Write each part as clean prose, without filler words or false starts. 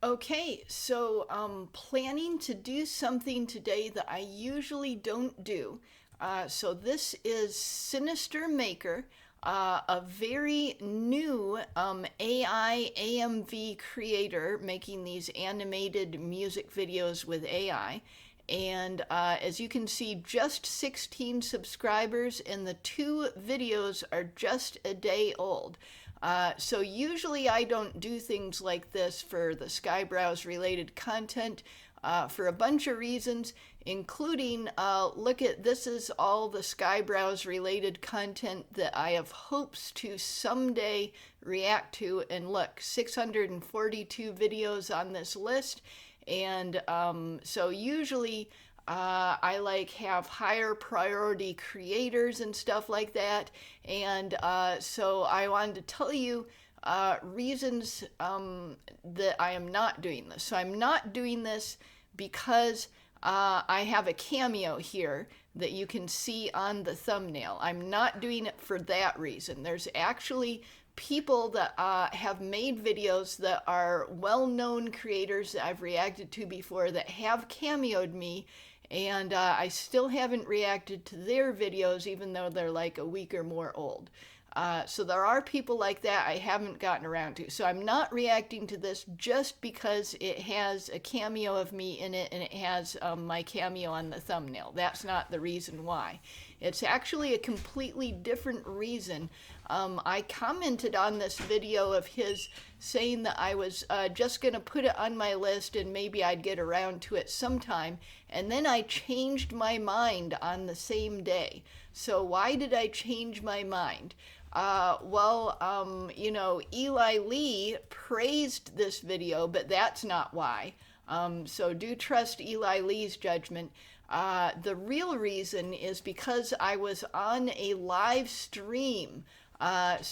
Okay, so planning to do something today that I usually don't do. So this is Sinister Maker, a very new AI AMV creator making these animated music videos with AI. And as you can see, just 16 subscribers, and the two videos are just a day old. So usually I don't do things like this for the Skyebrows-related content for a bunch of reasons, including look at this is all the Skyebrows-related content that I have hopes to someday react to. And look, 642 videos on this list. And so usually I like have higher priority creators and stuff like that. And so I wanted to tell you reasons that I am not doing this. So I'm not doing this because I have a cameo here that you can see on the thumbnail. I'm not doing it for that reason. There's actually people that have made videos that are well-known creators that I've reacted to before that have cameoed me, and I still haven't reacted to their videos even though they're like a week or more old. So there are people like that I haven't gotten around to. So I'm not reacting to this just because it has a cameo of me in it and it has my cameo on the thumbnail. That's not the reason why. It's actually a completely different reason. I commented on this video of his saying that I was just going to put it on my list and maybe I'd get around to it sometime. And then I changed my mind on the same day. So why did I change my mind? Eli Lee praised this video, but that's not why. So do trust Eli Lee's judgment. The real reason is because I was on a live stream. Silas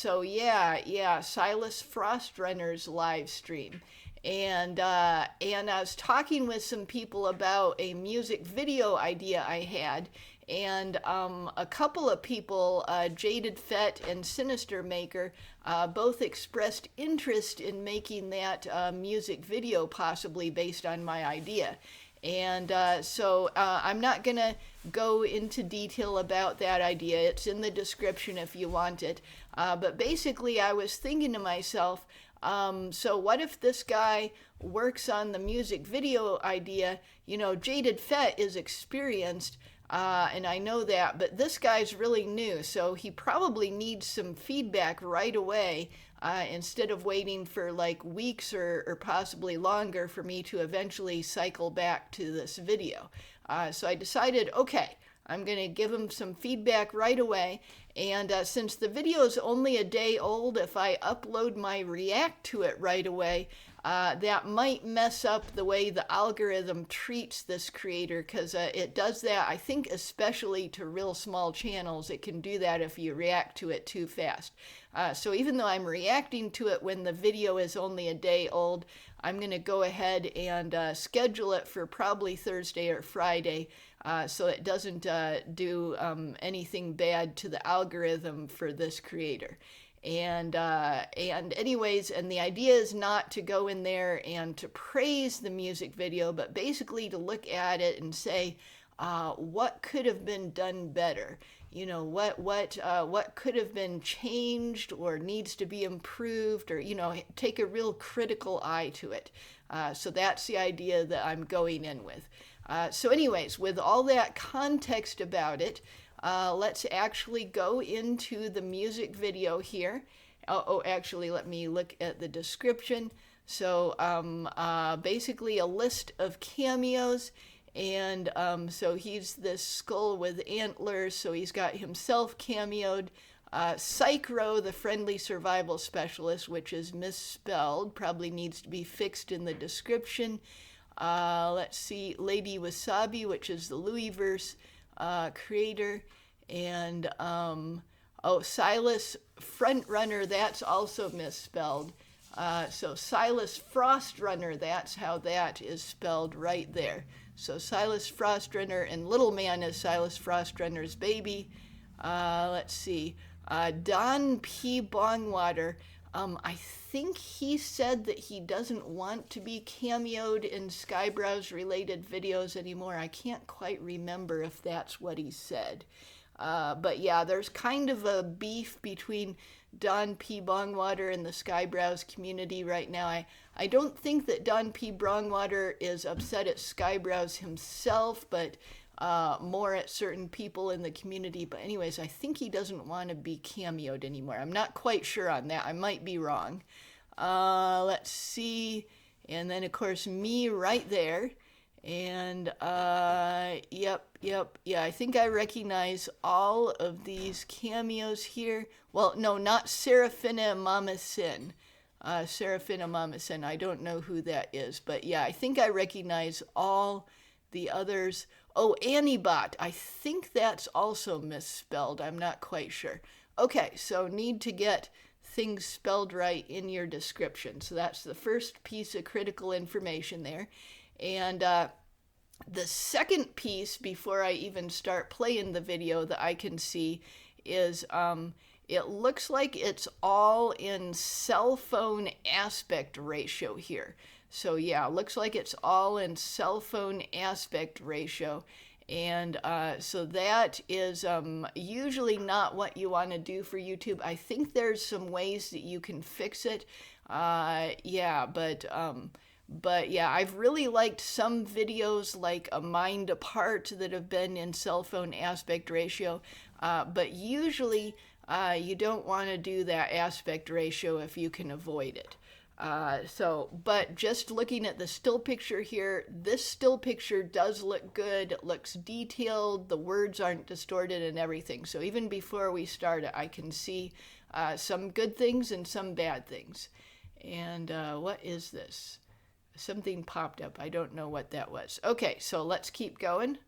Frostrunner's live stream. And I was talking with some people about a music video idea I had, and a couple of people, Jaded Fett and Sinister Maker, both expressed interest in making that music video possibly based on my idea. And I'm not going to go into detail about that idea. It's in the description if you want it. But basically, I was thinking to myself, so what if this guy works on the music video idea? You know, Jaded Fett is experienced, and I know that, but this guy's really new, so he probably needs some feedback right away instead of waiting for like weeks or possibly longer for me to eventually cycle back to this video. So I decided, okay, I'm going to give him some feedback right away. And since the video is only a day old, if I upload my react to it right away, that might mess up the way the algorithm treats this creator, because it does that, I think, especially to real small channels. It can do that if you react to it too fast. So even though I'm reacting to it when the video is only a day old, I'm going to go ahead and schedule it for probably Thursday or Friday, so it doesn't do anything bad to the algorithm for this creator. And anyways, and the idea is not to go in there and to praise the music video, but basically to look at it and say, what could have been done better? You know, what could have been changed or needs to be improved, or, you know, take a real critical eye to it. So that's the idea that I'm going in with. So anyways, with all that context about it, let's actually go into the music video here. Actually, let me look at the description. So basically a list of cameos. And so he's this skull with antlers, so he's got himself cameoed. Skyebro, the friendly survival specialist, which is misspelled, probably needs to be fixed in the description. Let's see, Lady Wasabi, which is the Louisverse creator. And Silas Frontrunner, that's also misspelled. So Silas Frostrunner, that's how that is spelled right there. So Silas Frostrunner, and Little Man is Silas Frostrunner's baby. Let's see. Don P. Bongwater. I think he said that he doesn't want to be cameoed in Skyebrows-related videos anymore. I can't quite remember if that's what he said. But yeah, there's kind of a beef between Don P. Bongwater and the Skyebrows community right now. I don't think that Don P. Bongwater is upset at Skyebrows himself, but more at certain people in the community. But anyways, I think he doesn't want to be cameoed anymore. I'm not quite sure on that. I might be wrong. Let's see. And then, of course, me right there. And yep, yeah, I think I recognize all of these cameos here. Well, no, not Serafina Mama Sin. Serafina Mama Sin, I don't know who that is, but yeah, I think I recognize all the others. Oh, Annibot, I think that's also misspelled. I'm not quite sure. Okay, so need to get things spelled right in your description. So that's the first piece of critical information there. And the second piece, before I even start playing the video, that I can see is it looks like it's all in cell phone aspect ratio here. So yeah, looks like it's all in cell phone aspect ratio. And so that is usually not what you want to do for YouTube. I think there's some ways that you can fix it. Yeah, but yeah, I've really liked some videos like A Mind Apart that have been in cell phone aspect ratio. But usually you don't want to do that aspect ratio if you can avoid it. But just looking at the still picture here, this still picture does look good. It looks detailed. The words aren't distorted and everything. So even before we start it, I can see some good things and some bad things. And what is this? Something popped up. I don't know what that was. Okay, so let's keep going.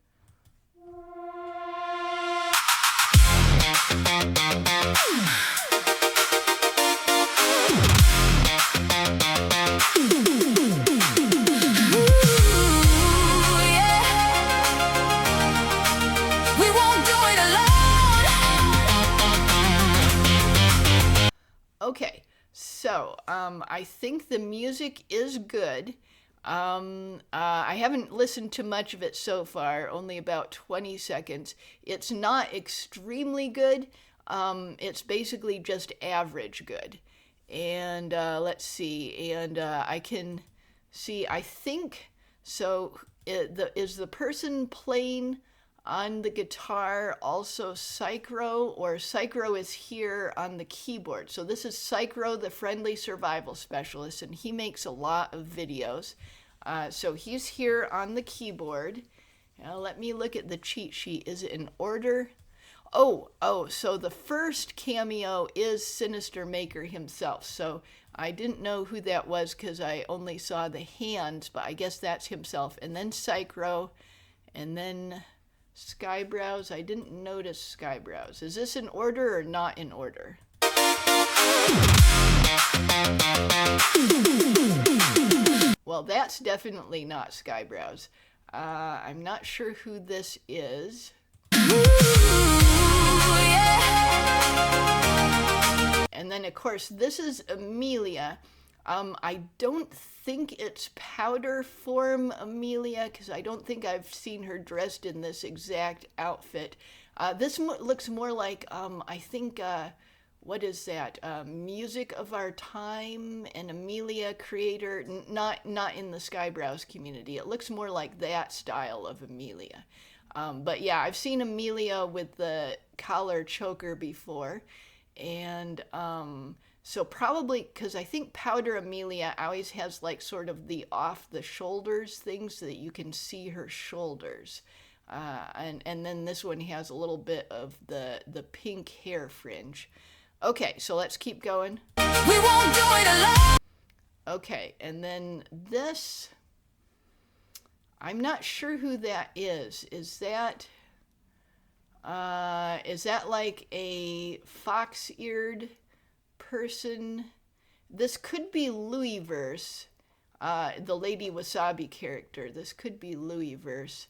Okay, so I think the music is good. I haven't listened to much of it so far, only about 20 seconds. It's not extremely good. It's basically just average good. And let's see, and I can see, I think, so is the person playing on the guitar also Skyebro, or Skyebro is here on the keyboard? So this is Skyebro, the friendly survival specialist, and he makes a lot of videos. So he's here on the keyboard. Now let me look at the cheat sheet. Is it in order? Oh, so the first cameo is Sinister Maker himself. So I didn't know who that was because I only saw the hands, but I guess that's himself. And then Skyebro, and then Skyebrows. I didn't notice Skyebrows. Is this in order or not in order? Well, that's definitely not Skyebrows. I'm not sure who this is. And then, of course, this is Amelia. I don't think it's powder form Amelia, because I don't think I've seen her dressed in this exact outfit. This looks more like, I think, what is that? Music of Our Time and Amelia creator, not in the Skyebrows community. It looks more like that style of Amelia. But yeah, I've seen Amelia with the collar choker before. And so probably, because I think Powder Amelia always has like sort of the off the shoulders things so that you can see her shoulders. And then this one has a little bit of the pink hair fringe. Okay, so let's keep going. We won't do it alone. Okay, and then this, I'm not sure who that is. Is that like a fox-eared person? This could be Louisverse, the Lady Wasabi character. This could be Louisverse.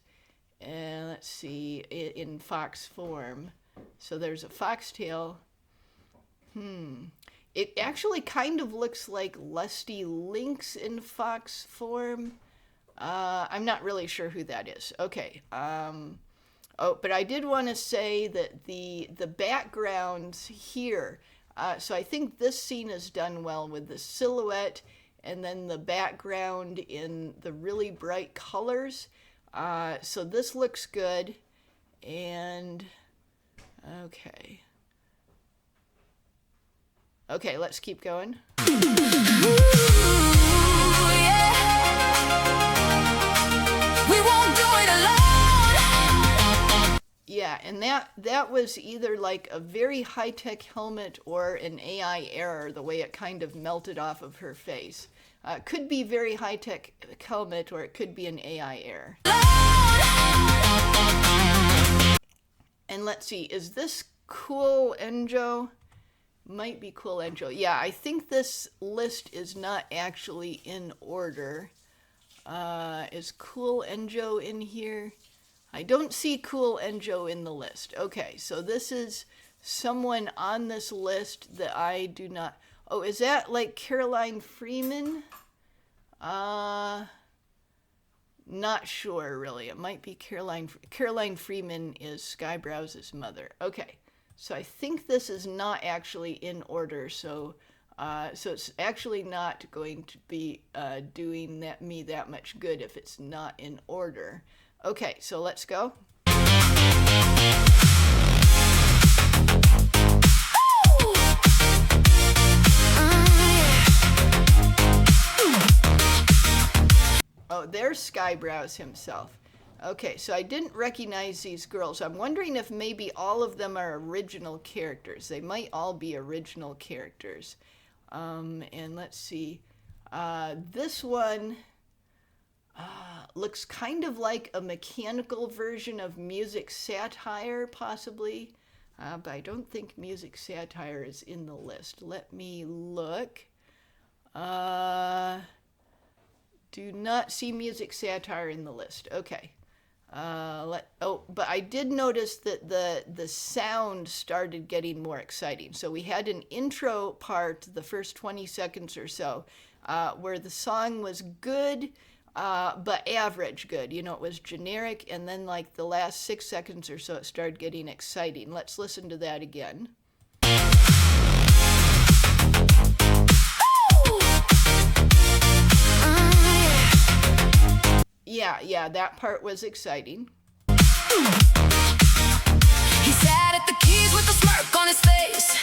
And let's see, in fox form. So there's a foxtail. It actually kind of looks like Lusty Lynx in fox form. I'm not really sure who that is. Okay. Oh, but I did want to say that the backgrounds here, so I think this scene is done well with the silhouette and then the background in the really bright colors. So this looks good. And okay. Okay, let's keep going. Yeah, and that was either like a very high-tech helmet or an AI error, the way it kind of melted off of her face. Could be very high-tech helmet, or it could be an AI error. And let's see, is this Cool Enjo? Might be Cool Enjo. Yeah, I think this list is not actually in order. Is Cool Enjo in here? I don't see Cool Enjo in the list. Okay, so this is someone on this list that I do not... Oh, is that like Caroline Freeman? Not sure, really. It might be Caroline. Caroline Freeman is Skyebrows' mother. Okay, so I think this is not actually in order, so it's actually not going to be doing me that much good if it's not in order. Okay, so let's go. Oh, there's Skyebrows himself. Okay, so I didn't recognize these girls. I'm wondering if maybe all of them are original characters. They might all be original characters. And let's see. This one looks kind of like a mechanical version of Music Satire, possibly. But I don't think Music Satire is in the list. Let me look. Do not see Music Satire in the list. Okay. But I did notice that the sound started getting more exciting. So we had an intro part, the first 20 seconds or so, where the song was good, but average good. You know, it was generic, and then like the last 6 seconds or so, it started getting exciting. Let's listen to that again. Yeah, that part was exciting. He sat at the keys with a smirk on his face.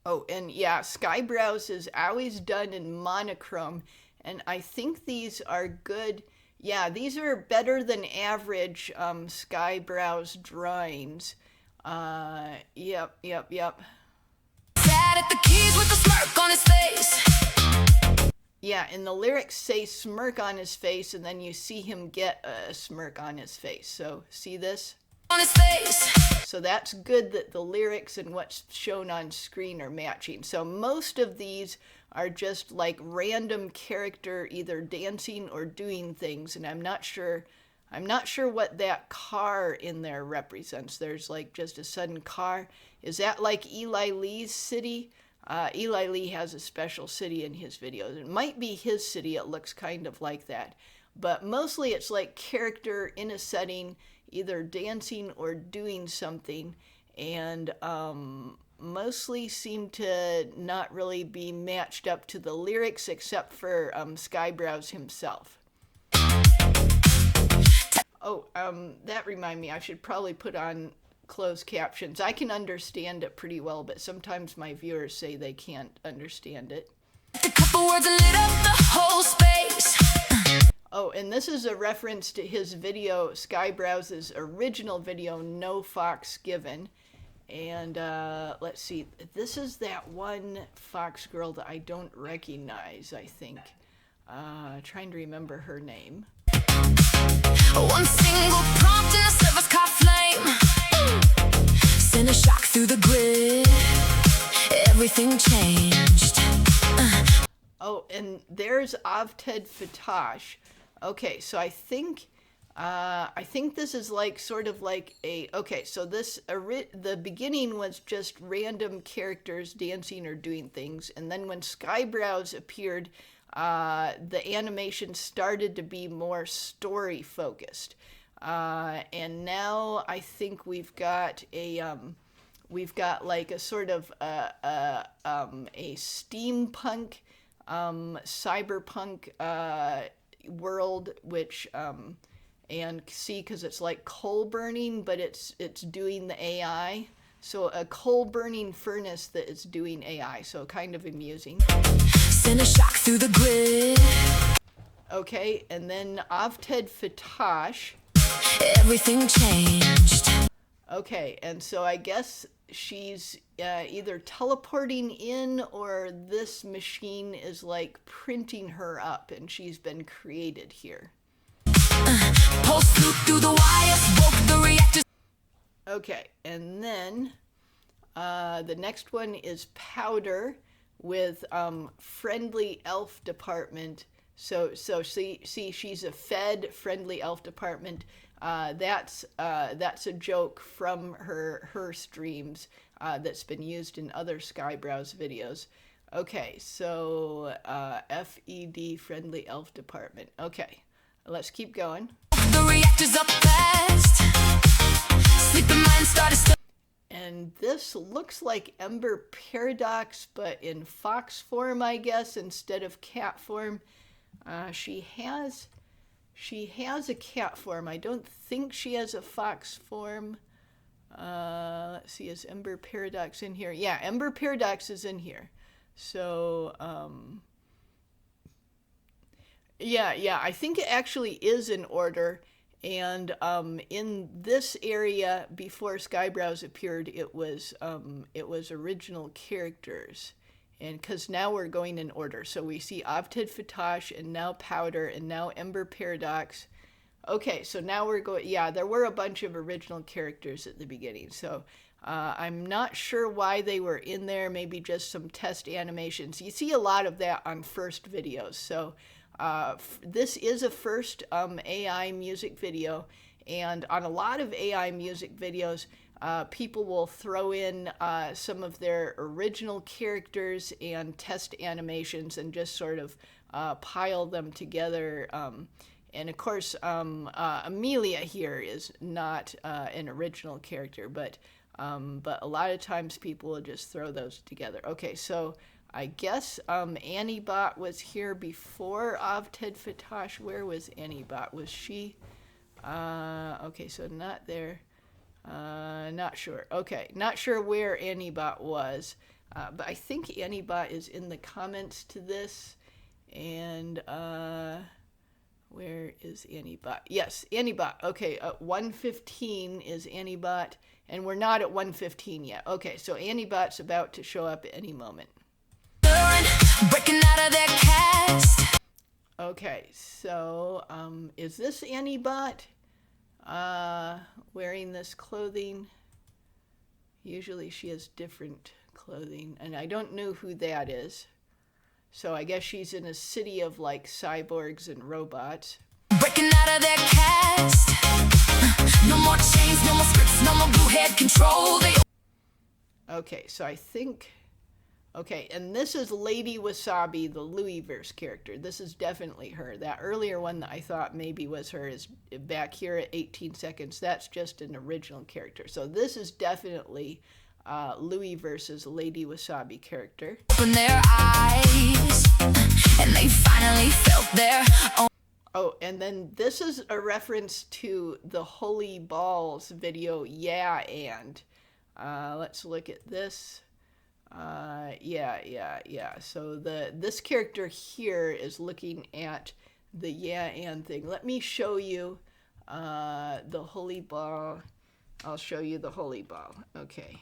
Oh, and yeah, Skyebrows is always done in monochrome, and I think these are good. Yeah, these are better than average Skyebrows drawings. Yep. Sat at the keys with a smirk on his face. Yeah, and the lyrics say smirk on his face, and then you see him get a smirk on his face. So, see this? On his face. So that's good that the lyrics and what's shown on screen are matching. So most of these are just like random character either dancing or doing things, and I'm not sure what that car in there represents. There's like just a sudden car. Is that like Eli Lee's city? Eli Lee has a special city in his videos. It might be his city. It looks kind of like that. But mostly it's like character in a setting, either dancing or doing something. And mostly seem to not really be matched up to the lyrics except for Skyebrows himself. Oh, that reminded me. I should probably put on closed captions. I can understand it pretty well, but sometimes my viewers say they can't understand it. A couple words and lit up the whole space. Oh, and this is a reference to his video, Skyebrows' original video, No Fox Given. And let's see, this is that one fox girl that I don't recognize, I think. Trying to remember her name. One single prompt in a service car flame. Sent a shock through the grid. Everything changed. Oh, and there's Avted Fatash. Okay, so I think I think this is like sort of like a, okay, so the beginning was just random characters dancing or doing things, and then when Skybrows appeared, the animation started to be more story focused. And now I think we've got like a sort of a steampunk, cyberpunk world, which and see, because it's like coal burning, but it's doing the AI. So a coal burning furnace that is doing AI. So kind of amusing. Send a shock through the grid. Okay, and then Avted Fatash. Everything changed. Okay, and so I guess she's either teleporting in, or this machine is like printing her up and she's been created here. Pulse through the wires, woke the reactors. Okay, and then the next one is Powder with friendly elf department. So see, she's a fed friendly elf department. That's a joke from her streams that's been used in other Skyebrows videos. Okay, so FED friendly elf department. Okay, let's keep going. The reactors up fast. Sleeping mind started. And this looks like Ember Paradox, but in fox form, I guess, instead of cat form. She has a cat form. I don't think she has a fox form. Let's see, is Ember Paradox in here? Yeah, Ember Paradox is in here. So, yeah, I think it actually is in order. And in this area, before Skybrows appeared, it was original characters. And because now we're going in order. So we see Avted Fatash, and now Powder, and now Ember Paradox. Okay, so now we're going, yeah, there were a bunch of original characters at the beginning. So I'm not sure why they were in there, maybe just some test animations. You see a lot of that on first videos. So this is a first AI music video. And on a lot of AI music videos, people will throw in some of their original characters and test animations and just sort of pile them together. And of course, Amelia here is not an original character, but a lot of times people will just throw those together. Okay, so I guess Annibot was here before Avted Fatash. Where was Annibot? Was she? Okay, so not there. Not sure. Okay, not sure where Annibot was, but I think Annibot is in the comments to this. And where is Annibot? Yes, Annibot. Okay, 115 is Annibot, and we're not at 115 yet. Okay, so Annibot's about to show up at any moment. Breaking out of their cast. Okay, so is this Annibot wearing this clothing? Usually she has different clothing, and I don't know who that is. So I guess she's in a city of like cyborgs and robots. Breaking out of their cast. No more chains, no more scripts, no more blue head control. Okay, so I think, okay, and this is Lady Wasabi, the Louisverse character. This is definitely her. That earlier one that I thought maybe was her is back here at 18 seconds. That's just an original character. So this is definitely Louisverse's Lady Wasabi character. Open their eyes, and they finally felt their own. Oh, and then this is a reference to the Holy Balls video, Yeah, and let's look at this. Yeah. So this character here is looking at the Yeah, and thing. Let me show you the Holy Ball. I'll show you the Holy Ball. Okay.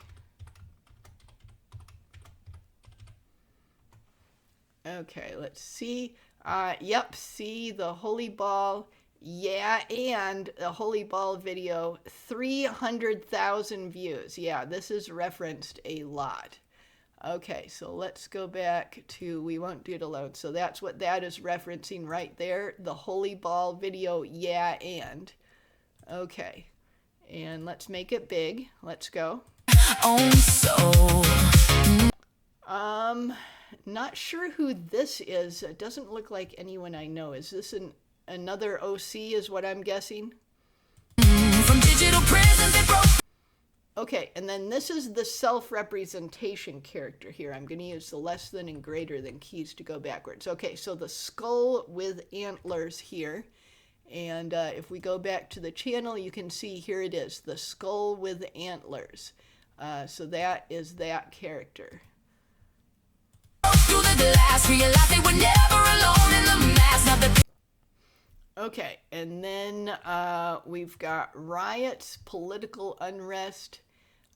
Okay, let's see. Yep, see the Holy Ball. Yeah, and the Holy Ball video, 300,000 views. Yeah, this is referenced a lot. Okay, so let's go back to We Won't Do It Alone. So that's what that is referencing right there. The Holy Ball video, yeah, and. Okay, and let's make it big. Let's go. Not sure who this is. It doesn't look like anyone I know. Is this another OC is what I'm guessing? From digital prisons they broke. Okay, and then this is the self-representation character here. I'm going to use the less than and greater than keys to go backwards. Okay, so the skull with antlers here. And if we go back to the channel, you can see here it is, the skull with antlers. So that is that character. Okay, and then we've got riots, political unrest.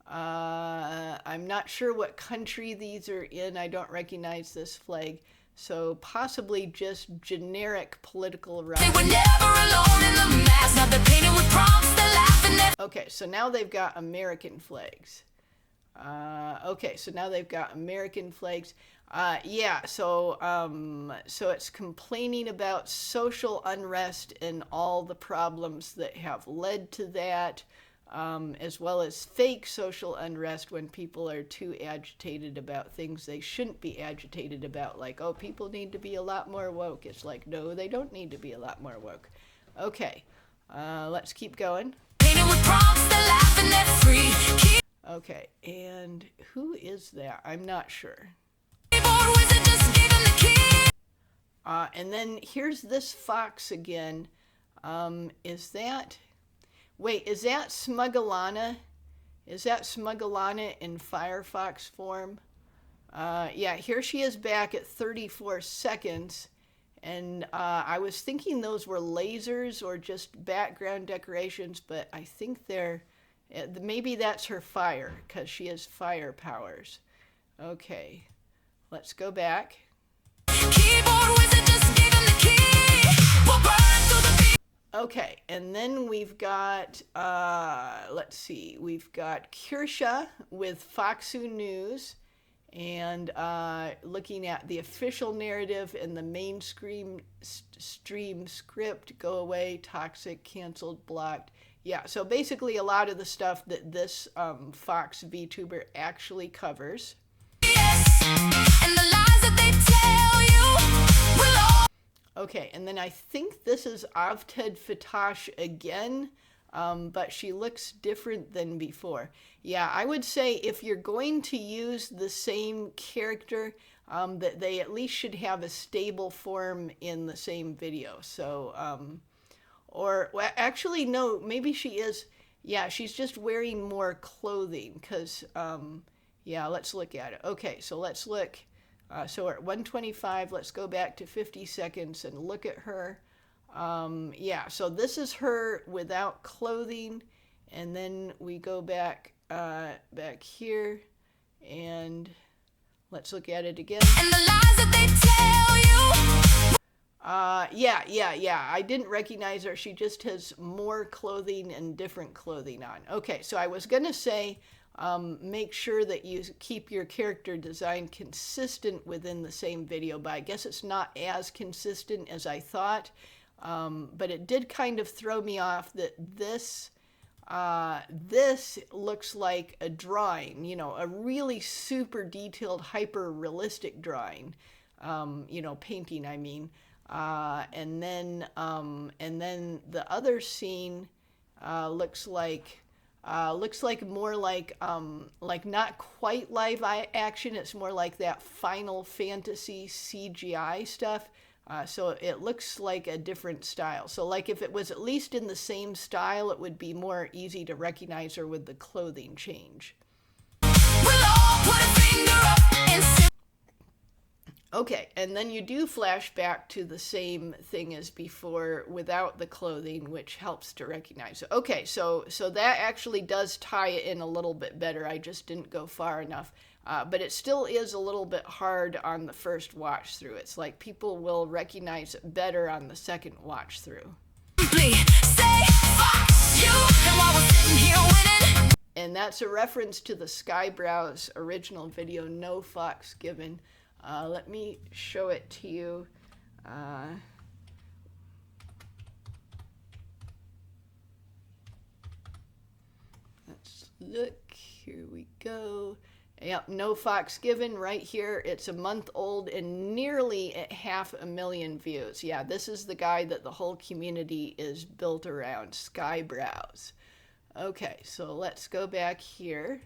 I'm not sure what country these are in. I don't recognize this flag. So possibly just generic political riots. They were never alone in the mass. Now they're painted with prompts, they're laughing at. Okay, so now they've got American flags. Okay, so now they've got American flags. Yeah, so it's complaining about social unrest and all the problems that have led to that, as well as fake social unrest when people are too agitated about things they shouldn't be agitated about, like, oh, people need to be a lot more woke. It's like, no, they don't need to be a lot more woke. Okay, let's keep going. Okay, and who is that? I'm not sure. And then here's this fox again. Is that... Wait, is that Smuggalana? Is that Smuggalana in Firefox form? Yeah, here she is back at 34 seconds. And I was thinking those were lasers or just background decorations, but I think they're... Maybe that's her fire, because she has fire powers. Okay, let's go back. Okay, and then we've got, let's see, we've got Kirsha with Foxu News, and looking at the official narrative and the mainstream stream script, go away, toxic, canceled, blocked. Yeah, so basically a lot of the stuff that this Fox VTuber actually covers. Yes, and the lies that they tell you will all... Okay, and then I think this is Avted Fatash again, but she looks different than before. Yeah, I would say if you're going to use the same character, that they at least should have a stable form in the same video. So... Or, well, actually, no, maybe she is, yeah, she's just wearing more clothing, because, yeah, let's look at it. Okay, so let's look, so we're at 125, let's go back to 50 seconds and look at her. Yeah, so this is her without clothing, and then we go back, back here, and let's look at it again. And the lies that they tell you. Yeah. I didn't recognize her. She just has more clothing and different clothing on. Okay, so I was going to say, make sure that you keep your character design consistent within the same video, but I guess it's not as consistent as I thought. But it did kind of throw me off that this looks like a drawing, you know, a really super detailed, hyper realistic drawing, you know, painting, I mean. And then the other scene looks like more like not quite live action. It's more like that Final Fantasy CGI stuff. So it looks like a different style. So like if it was at least in the same style, it would be more easy to recognize her with the clothing change. We'll all put a finger up and okay, and then you do flash back to the same thing as before without the clothing, which helps to recognize it. Okay, so that actually does tie it in a little bit better. I just didn't go far enough. But it still is a little bit hard on the first watch through. It's like people will recognize it better on the second watch through. And that's a reference to the Skyebrows original video, No Fucks Given. Let me show it to you. Let's look. Here we go. Yep, No Fox Given right here. It's a month old and nearly at 500,000 views. Yeah, this is the guy that the whole community is built around, Skyebrows. Okay, so let's go back here.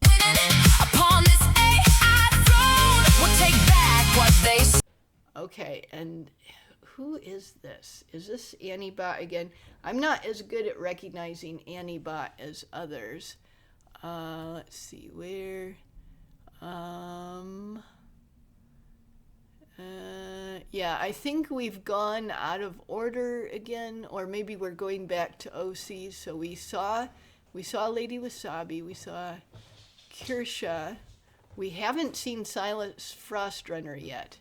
Upon this AI throne, we'll take back what they say. Okay, and who is this? Is this Antibot again? I'm not as good at recognizing Antibot as others. Let's see where. Yeah, I think we've gone out of order again, or maybe we're going back to OC. So we saw Lady Wasabi, we saw Kirsha. We haven't seen Silas Frostrunner yet.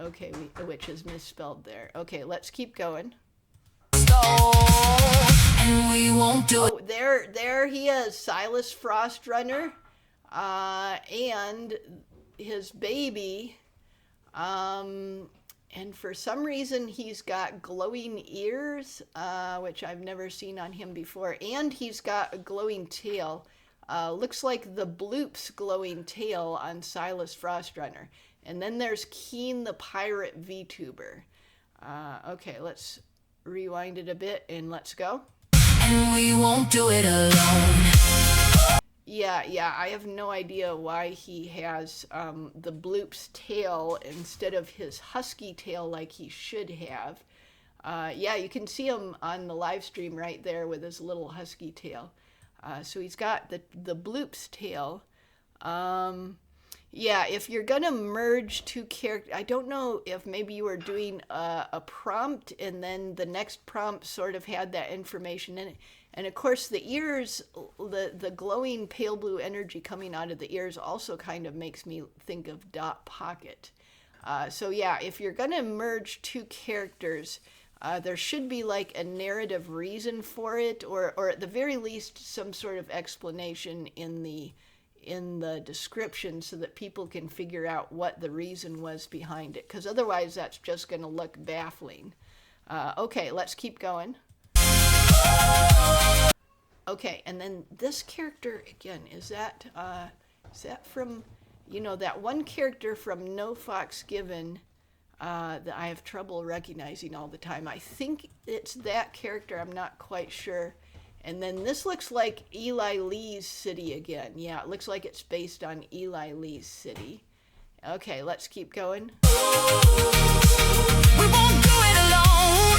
Okay, which is misspelled there. Okay, let's keep going. And we won't do it. Oh, there he is, Silas Frostrunner, and his baby. And for some reason, he's got glowing ears, which I've never seen on him before, and he's got a glowing tail. Looks like the Bloop's glowing tail on Silas Frostrunner. And then there's Keen the Pirate VTuber. Okay, let's rewind it a bit and let's go. And we won't do it alone. Yeah, I have no idea why he has the Bloop's tail instead of his husky tail like he should have. Yeah, you can see him on the live stream right there with his little husky tail. So he's got the Bloop's tail. Yeah, if you're gonna merge two characters, I don't know if maybe you were doing a prompt and then the next prompt sort of had that information in it. And of course the ears, the glowing pale blue energy coming out of the ears also kind of makes me think of Dot Pocket. So yeah, if you're gonna merge two characters, there should be like a narrative reason for it, or at the very least some sort of explanation in the description so that people can figure out what the reason was behind it, because otherwise that's just going to look baffling. Okay, let's keep going. Okay, and then this character again, is that from, you know, that one character from No Fox Given that I have trouble recognizing all the time? I think it's that character, I'm not quite sure. And then this looks like Eli Lee's city again. Yeah, it looks like it's based on Eli Lee's city. Okay, let's keep going. We won't do it alone.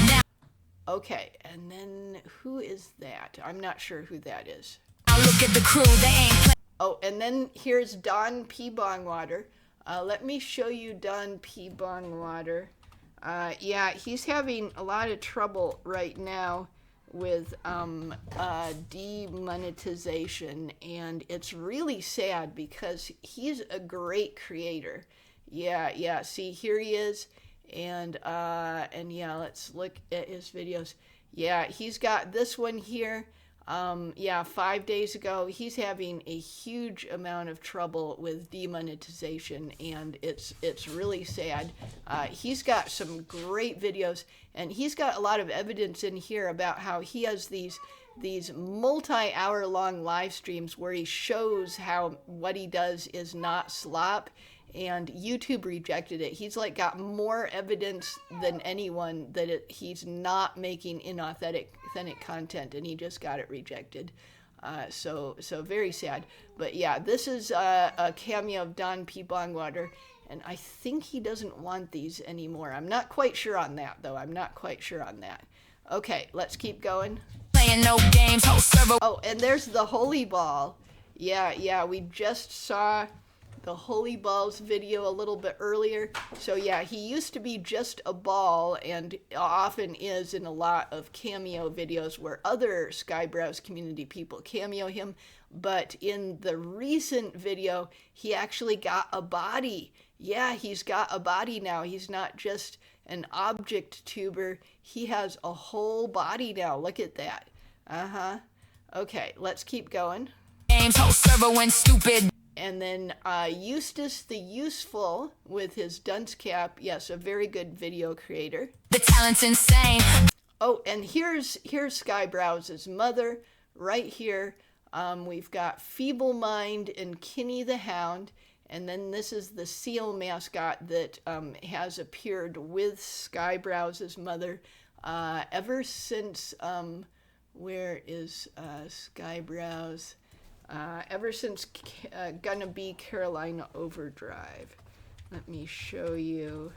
Now, Okay, and then who is that? I'm not sure who that is. look at the crew, they ain't playing. Oh, and then here's Don P. Bongwater. Let me show you Don P. Bongwater. Yeah, he's having a lot of trouble right now with demonetization, and it's really sad because he's a great creator. Yeah, see, here he is, and yeah, let's look at his videos. Yeah, he's got this one here. Yeah, 5 days ago, he's having a huge amount of trouble with demonetization, and it's really sad. He's got some great videos, and he's got a lot of evidence in here about how he has these multi-hour long live streams where he shows how what he does is not slop, and YouTube rejected it. He's like got more evidence than anyone that he's not making inauthentic content, and he just got it rejected. So very sad. But yeah, this is a cameo of Don P. Bongwater, and I think he doesn't want these anymore. I'm not quite sure on that, though. I'm not quite sure on that. Okay, let's keep going. Playing no games, whole server. Oh, and there's the Holy Ball. Yeah, we just saw the Holy Balls video a little bit earlier. So yeah, he used to be just a ball, and often is in a lot of cameo videos where other Skyebrows community people cameo him. But in the recent video, he actually got a body. Yeah, he's got a body now. He's not just an object tuber. He has a whole body now. Look at that. Okay, let's keep going. Games host server went stupid. And then Eustace the Useful with his dunce cap. Yes, a very good video creator. The talent's insane. Oh, and here's Skyebrows' mother right here. We've got Feeble Mind and Kinney the Hound. And then this is the seal mascot that has appeared with Skyebrows' mother ever since, where is Skyebrows? Ever since Gonna Be Carolina Overdrive. Let me show you.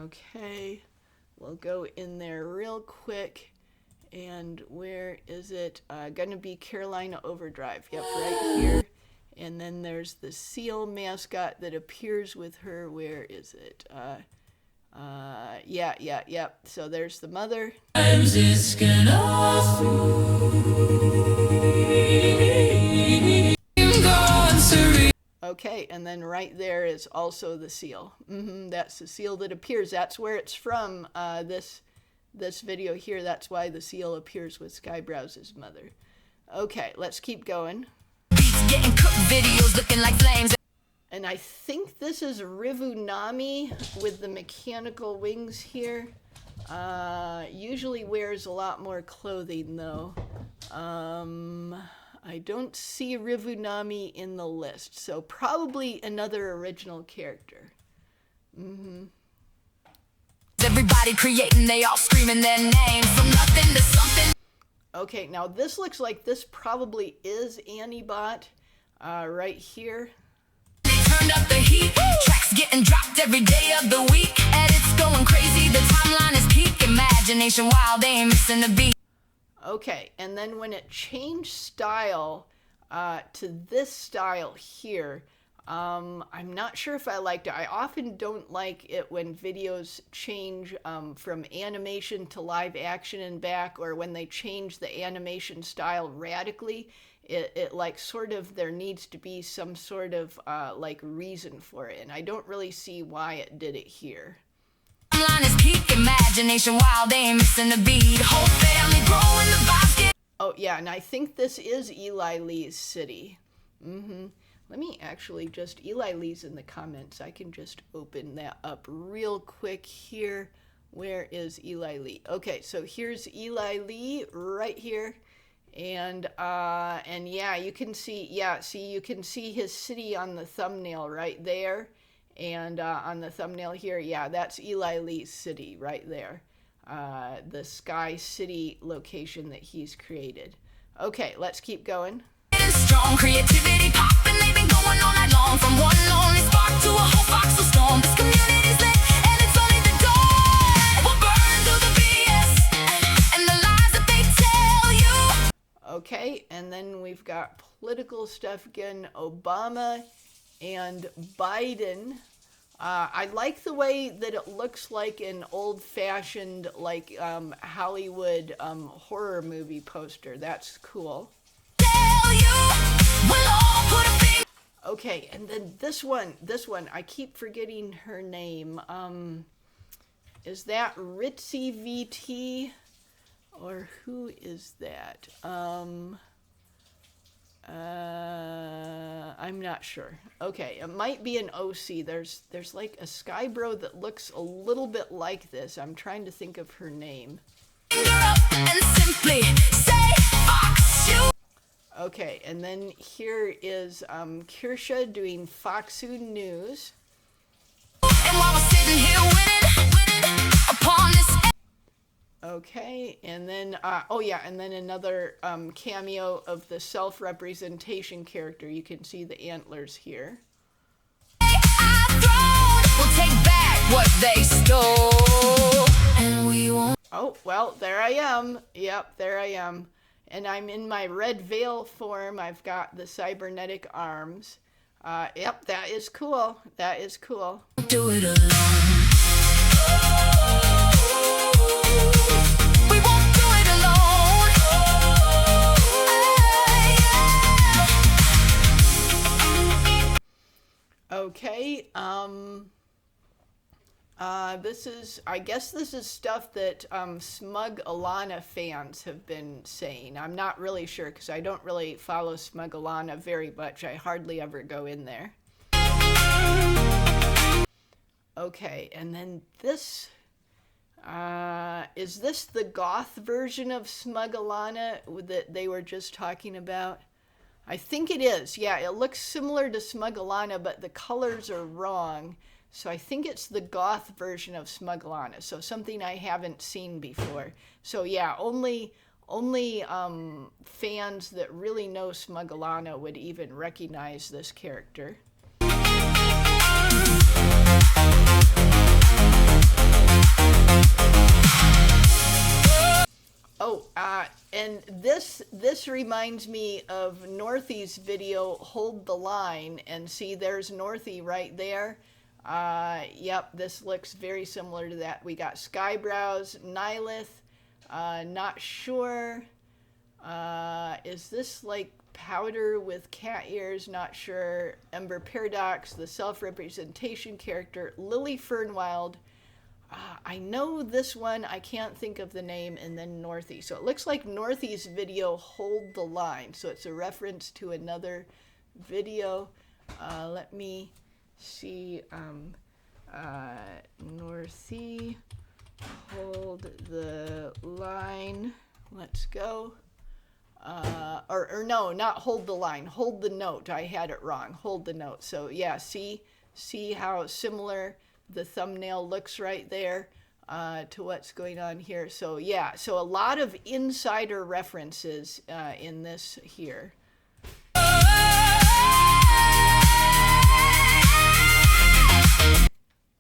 Okay, we'll go in there real quick. And where is it? Gonna Be Carolina Overdrive. Yep, right here. And then there's the seal mascot that appears with her. Where is it? Yeah. So there's the mother. Okay, and then right there is also the seal. That's the seal that appears. That's where it's from. This video here. That's why the seal appears with Skyebrows' mother. Okay, let's keep going. Getting cooked videos looking like flames. And I think this is Rivunami with the mechanical wings here. Usually wears a lot more clothing though. I don't see Rivunami in the list, so probably another original character. Everybody creating, they all screaming their names from nothing to something. Okay, now this looks like this probably is Antibot right here. Turned up the heat, tracks getting dropped every day of the week. Edits going crazy, the timeline is peak. Imagination wild, they ain't missing a beat. Okay, and then when it changed style to this style here, I'm not sure if I liked it. I often don't like it when videos change from animation to live action and back, or when they change the animation style radically. It like sort of, there needs to be some sort of like reason for it, and I don't really see why it did it here. Timeline is peak, imagination wild, they ain't missing a beat. Whole family growing the basket. Oh yeah, and I think this is Eli Lee's city. Let me actually just, Eli Lee's in the comments. I can just open that up real quick here. Where is Eli Lee? Okay, so here's Eli Lee right here. And yeah, you can see, you can see his city on the thumbnail right there. And on the thumbnail here, yeah, that's Eli Lee's city right there. The Sky City location that he's created. Okay, let's keep going. Strong creativity popping, they've been going all night long. From one lonely spark to a whole foxhole storm. This community's lit and it's only the dawn. We'll burn through the BS and the lies that they tell you. Okay, and then we've got political stuff again. Obama and Biden. I like the way that it looks like an old-fashioned, like Hollywood horror movie poster. That's cool. Okay, and then this one, I keep forgetting her name. Is that Ritzy VT? Or who is that? I'm not sure. Okay, it might be an OC. There's like a Skyebro that looks a little bit like this. I'm trying to think of her name. And simply say Fox you. Okay, and then here is Kirsha doing Foxu News. And while we're sitting here winning upon this. Okay, and then, oh yeah, and then another cameo of the self-representation character. You can see the antlers here. We'll take back what they stole. And we won't. Oh, well, there I am. Yep, there I am. And I'm in my red veil form. I've got the cybernetic arms. Yep, that is cool. That is cool. Do it alone. We won't do it alone. Okay, I guess this is stuff that Smug Alana fans have been saying. I'm not really sure because I don't really follow Smug Alana very much. I hardly ever go in there. Okay, and then this, is this the goth version of Smug Alana that they were just talking about? I think it is. Yeah, it looks similar to Smug Alana, but the colors are wrong. So I think it's the goth version of Smug Alana. So something I haven't seen before. So yeah, only fans that really know Smug Alana would even recognize this character. Oh, and this reminds me of Northy's video, Hold the Line, and see, there's Northy right there. Yep, this looks very similar to that. We got Skybrows, Nihilith, not sure. Is this like Powder with cat ears? Not sure. Ember Paradox, the self-representation character, Lily Fernwild. I know this one, I can't think of the name, and then Northy. So it looks like Northy's video, Hold the Line. So it's a reference to another video. Let me see. Northy, Hold the Line. Let's go. Or no, not Hold the Line. Hold the Note. I had it wrong. Hold the Note. So yeah, see how similar the thumbnail looks right there to what's going on here. So yeah, so a lot of insider references in this here.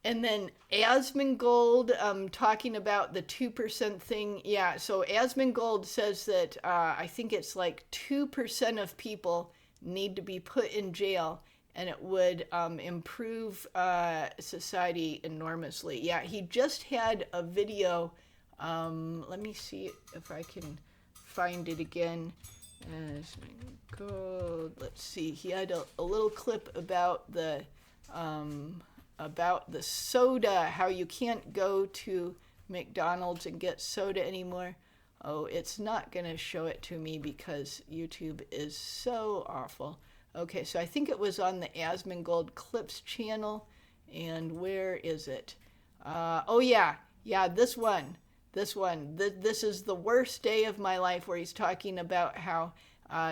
And then Asmongold talking about the 2% thing. Yeah, so Asmongold says that I think it's like 2% of people need to be put in jail, and it would improve society enormously. Yeah, he just had a video. Let me see if I can find it again. Let's see. He had a little clip about the soda, how you can't go to McDonald's and get soda anymore. Oh, it's not going to show it to me because YouTube is so awful. Okay, so I think it was on the Asmongold Clips channel. And where is it? Oh, yeah, this one. This is the worst day of my life, where he's talking about how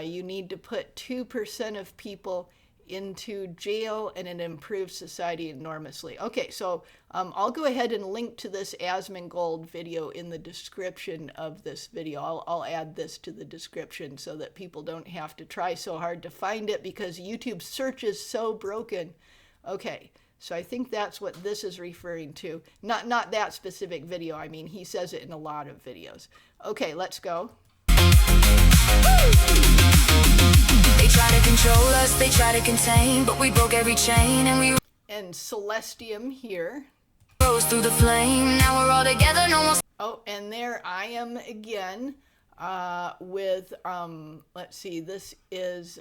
you need to put 2% of people into jail and it improves society enormously. Okay, so I'll go ahead and link to this Asmongold video in the description of this video. I'll add this to the description so that people don't have to try so hard to find it because YouTube search is so broken. Okay, so I think that's what this is referring to. Not that specific video. I mean, he says it in a lot of videos. Okay, let's go. They try to control us, they try to contain, but we broke every chain and we and Celestium here rose through the flame. Now we're all together, no more. Oh, and there I am again with let's see, this is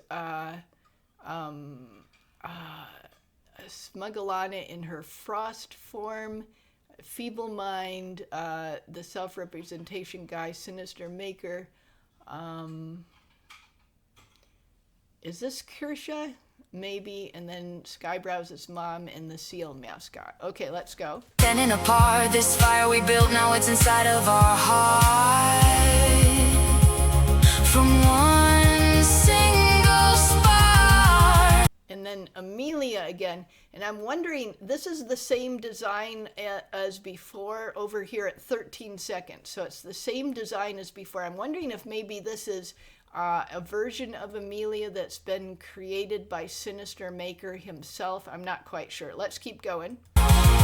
Smug Alana in her frost form, Feeble Mind, the self-representation guy, Sinister Maker. Is this Kirsha? Maybe. And then Skyebrows' mom and the seal mascot. Okay, let's go. Standing apart, this fire we built, now it's inside of our heart. From one single spark. And then Amelia again. And I'm wondering, this is the same design as before over here at 13 seconds. So it's the same design as before. I'm wondering if maybe this is a version of Amelia that's been created by Sinister Maker himself. I'm not quite sure. Let's keep going.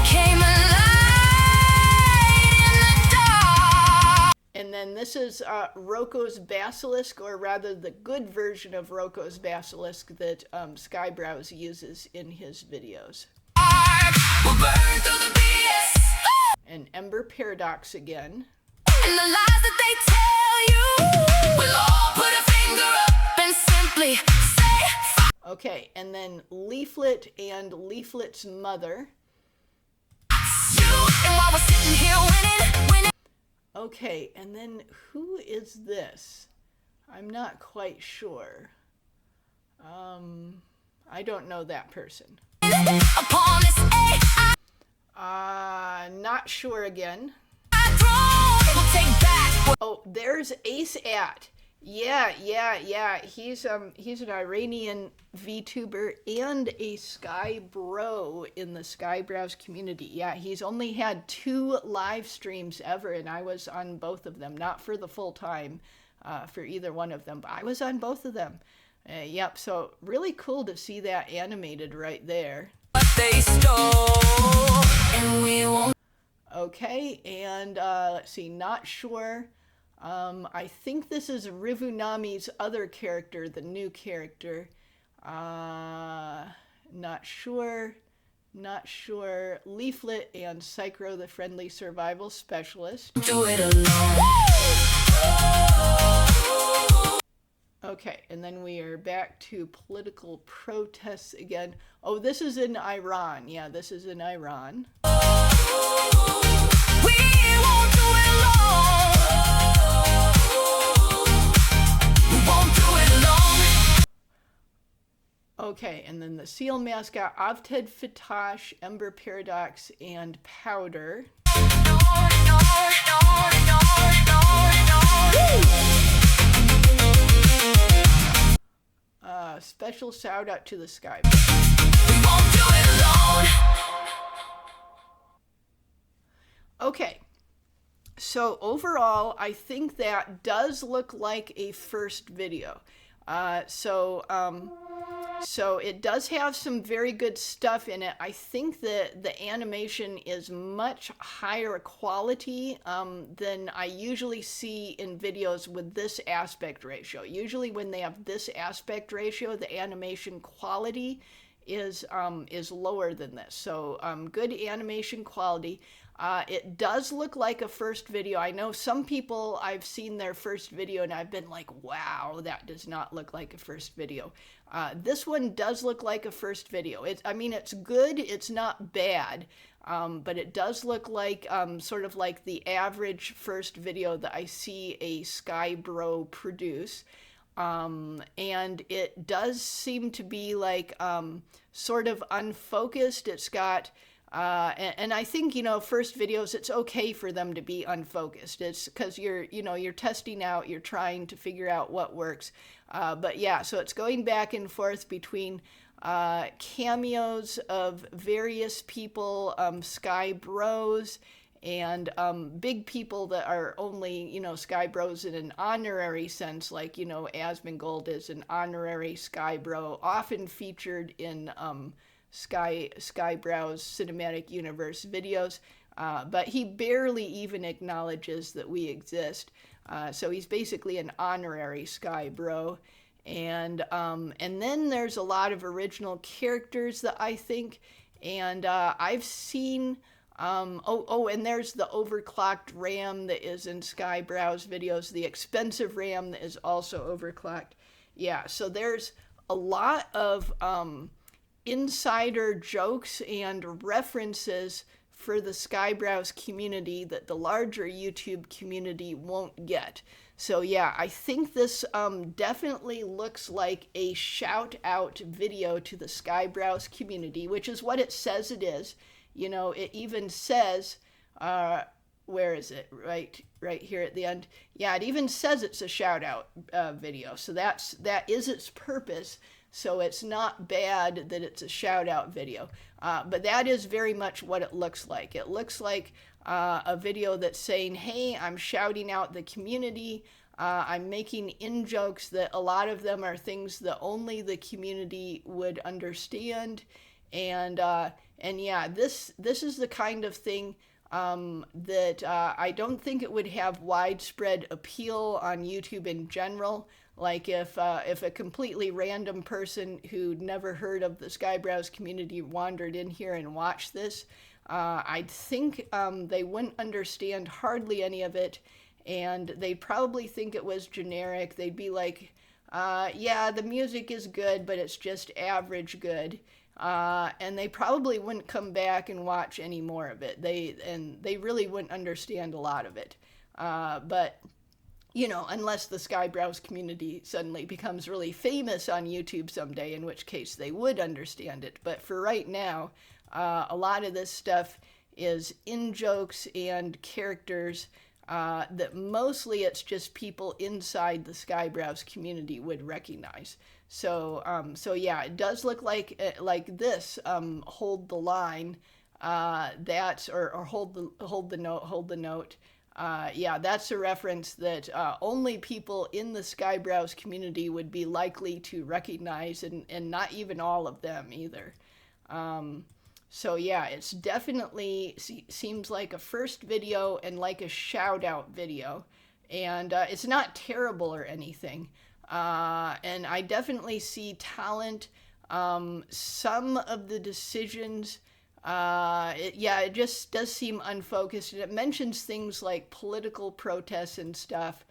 Came alive in the dark. And then this is Roko's Basilisk, or rather the good version of Roko's Basilisk that Skyebrows uses in his videos. We'll burn through the BS. And Ember Paradox again. And the lies that they tell you, we'll all put a finger up and simply say. Okay, and then Leaflet and Leaflet's mother. You And while we're sitting here winning. Okay, and then who is this? I'm not quite sure. I don't know that person. Upon this Not sure again. we'll take back. Oh, there's Ace At. Yeah. He's an Iranian VTuber and a Skybro in the Skyebrows community. Yeah, he's only had 2 live streams ever, and I was on both of them. Not for the full time, for either one of them, but I was on both of them. Yep, so really cool to see that animated right there. What they stole, and we won't. Okay, and let's see, not sure. I think this is Rivunami's other character, the new character. Not sure. Leaflet and Psychro, the friendly survival specialist. Do it alone. Okay, and then we are back to political protests again. Oh, this is in Iran. Yeah, this is in Iran. We won't do it alone. We won't do it alone. Okay, and then the Seal mascot, Avted Fitash, Ember Paradox, and Powder. Special shout out to the Sky. We won't do it alone. Okay, so overall, I think that does look like a first video. So it does have some very good stuff in it. I think that the animation is much higher quality than I usually see in videos with this aspect ratio. Usually when they have this aspect ratio, the animation quality is lower than this. So good animation quality. It does look like a first video. I know some people, I've seen their first video and I've been like, wow, that does not look like a first video. This one does look like a first video. I mean, it's good. It's not bad. But it does look like sort of like the average first video that I see a Skybro produce. And it does seem to be like sort of unfocused. It's got and I think, first videos, it's okay for them to be unfocused. It's because you're testing out, you're trying to figure out what works. But yeah, so it's going back and forth between cameos of various people, Skybros, and big people that are only, Skybros in an honorary sense, like, Asmongold is an honorary Skybro, often featured in Skyebrows cinematic universe videos, but he barely even acknowledges that we exist. So he's basically an honorary Skybro. And then there's a lot of original characters that I think, and I've seen, and there's the overclocked RAM that is in Skyebrows videos, the expensive RAM that is also overclocked. Yeah, so there's a lot of insider jokes and references for the Skyebrows community that the larger YouTube community won't get. So yeah, I think this definitely looks like a shout out video to the Skyebrows community, which is what it says it is. It even says, where is it? Right here at the end. Yeah, it even says it's a shout out video. So that is its purpose. So it's not bad that it's a shout out video. But that is very much what it looks like. It looks like a video that's saying, hey, I'm shouting out the community. I'm making in-jokes that a lot of them are things that only the community would understand. And yeah, this is the kind of thing that I don't think it would have widespread appeal on YouTube in general. Like if a completely random person who'd never heard of the Skyebrows community wandered in here and watched this, I'd think they wouldn't understand hardly any of it, and they'd probably think it was generic. They'd be like, yeah, the music is good, but it's just average good. and they probably wouldn't come back and watch any more of it. They really wouldn't understand a lot of it. But unless the Skyebrows community suddenly becomes really famous on YouTube someday, in which case they would understand it. But for right now, a lot of this stuff is in-jokes and characters that mostly it's just people inside the Skyebrows community would recognize. So yeah, it does look like this. Hold the line. That's or hold the note. Yeah, that's a reference that only people in the Skyebrows community would be likely to recognize, and not even all of them either. So yeah, it's definitely seems like a first video and like a shout out video, and it's not terrible or anything. And I definitely see talent. Some of the decisions, it just does seem unfocused. And it mentions things like political protests and stuff.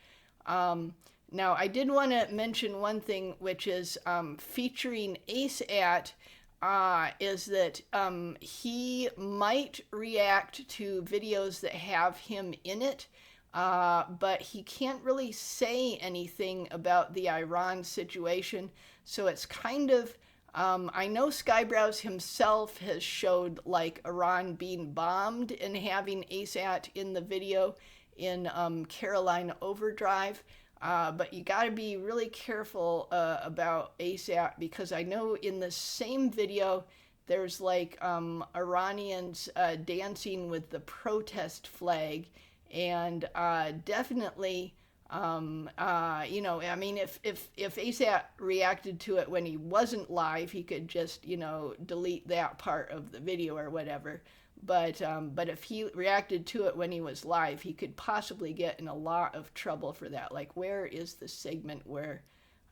Now, I did want to mention one thing, which is featuring ASAT. Is that he might react to videos that have him in it, but he can't really say anything about the Iran situation. So it's kind of, I know Skyebrows himself has showed like Iran being bombed and having ASAT in the video in Carolina Overdrive. But you got to be really careful about ASAP, because I know in the same video there's like Iranians dancing with the protest flag, and definitely I mean, if ASAP reacted to it when he wasn't live, he could just delete that part of the video or whatever. But if he reacted to it when he was live, he could possibly get in a lot of trouble for that. Like, where is the segment where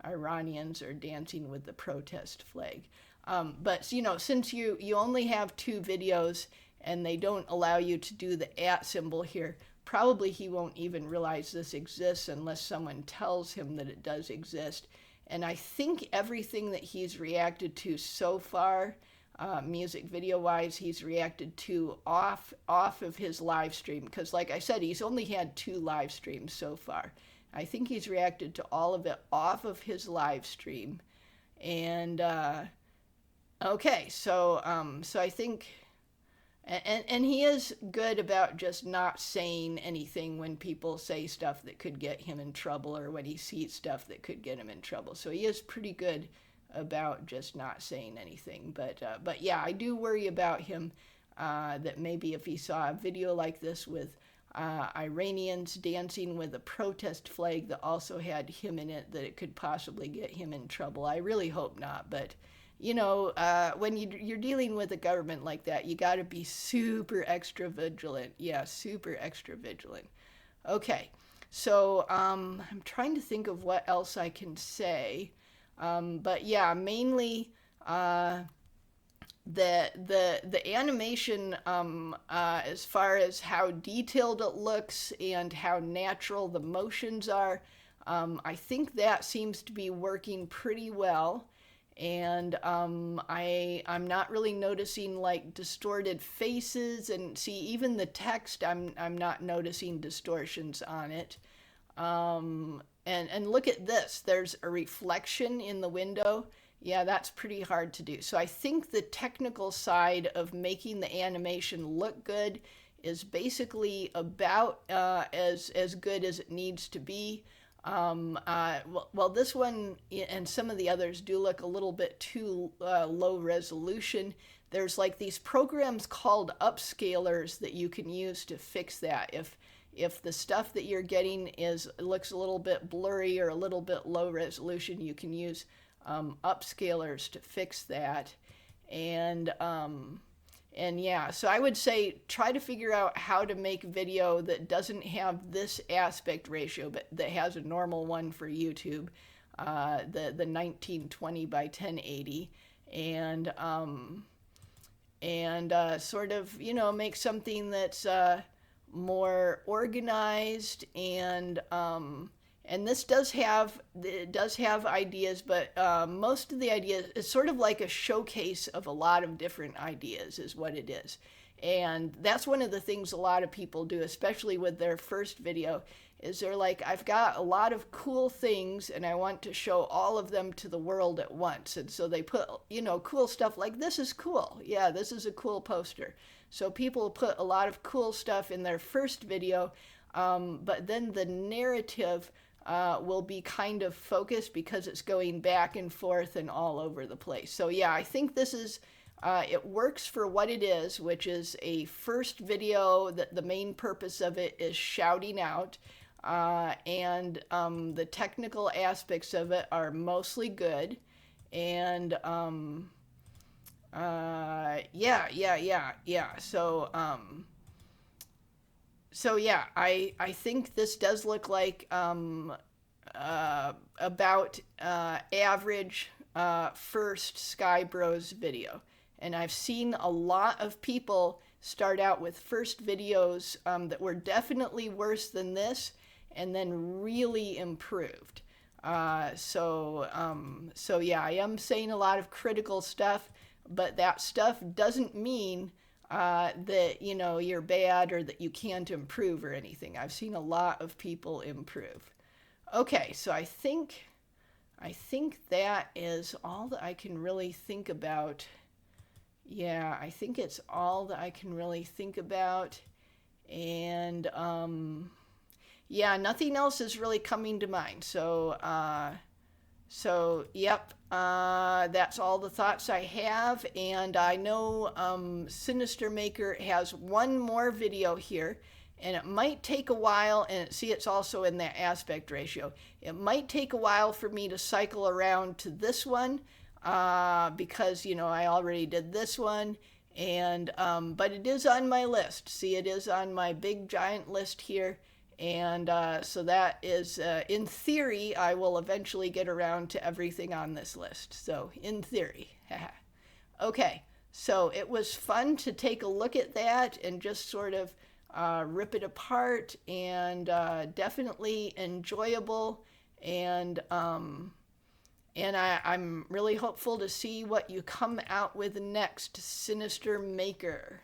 Iranians are dancing with the protest flag? But since you only have 2 videos and they don't allow you to do the @ symbol here, probably he won't even realize this exists unless someone tells him that it does exist. And I think everything that he's reacted to so far, music video wise, he's reacted to off of his live stream, because like I said, he's only had 2 live streams so far. I think he's reacted to all of it off of his live stream. And okay, so I think, and he is good about just not saying anything when people say stuff that could get him in trouble, or when he sees stuff that could get him in trouble. So he is pretty good about just not saying anything. But yeah, I do worry about him, that maybe if he saw a video like this with Iranians dancing with a protest flag that also had him in it, that it could possibly get him in trouble. I really hope not, but when you're dealing with a government like that, you got to be super extra vigilant. Yeah, super extra vigilant. Okay, so I'm trying to think of what else I can say. But yeah, mainly the animation, as far as how detailed it looks and how natural the motions are, I think that seems to be working pretty well. And I'm not really noticing like distorted faces, and see, even the text, I'm not noticing distortions on it. And look at this, there's a reflection in the window. Yeah, that's pretty hard to do. So I think the technical side of making the animation look good is basically about as good as it needs to be. Well, this one and some of the others do look a little bit too low resolution. There's like these programs called upscalers that you can use to fix that. If the stuff that you're getting looks a little bit blurry or a little bit low resolution, you can use upscalers to fix that. And yeah, so I would say try to figure out how to make video that doesn't have this aspect ratio, but that has a normal one for YouTube, the 1920 by 1080, and sort of make something that's more organized and And this does have ideas, but most of the ideas, it's sort of like a showcase of a lot of different ideas is what it is. And that's one of the things a lot of people do, especially with their first video, is they're like, I've got a lot of cool things and I want to show all of them to the world at once. And so they put, cool stuff like, this is cool. Yeah, this is a cool poster. So people put a lot of cool stuff in their first video, but then the narrative will be kind of focused because it's going back and forth and all over the place. So yeah, I think this is, it works for what it is, which is a first video that the main purpose of it is shouting out. And the technical aspects of it are mostly good. And yeah. So yeah, I think this does look like about average first Skyebros video. And I've seen a lot of people start out with first videos that were definitely worse than this and then really improved. So yeah, I am saying a lot of critical stuff, but that stuff doesn't mean that, you're bad or that you can't improve or anything. I've seen a lot of people improve. Okay, so I think that is all that I can really think about. Yeah, I think it's all that I can really think about. And yeah, nothing else is really coming to mind. So yep, that's all the thoughts I have. And I know Sinister Maker has one more video here, and it might take a while. And see, it's also in that aspect ratio. It might take a while for me to cycle around to this one because, I already did this one. And but it is on my list. See, it is on my big giant list here. And so that is, in theory, I will eventually get around to everything on this list. So, in theory. Okay, so it was fun to take a look at that and just sort of rip it apart, and definitely enjoyable. And I'm really hopeful to see what you come out with next, Sinister Maker.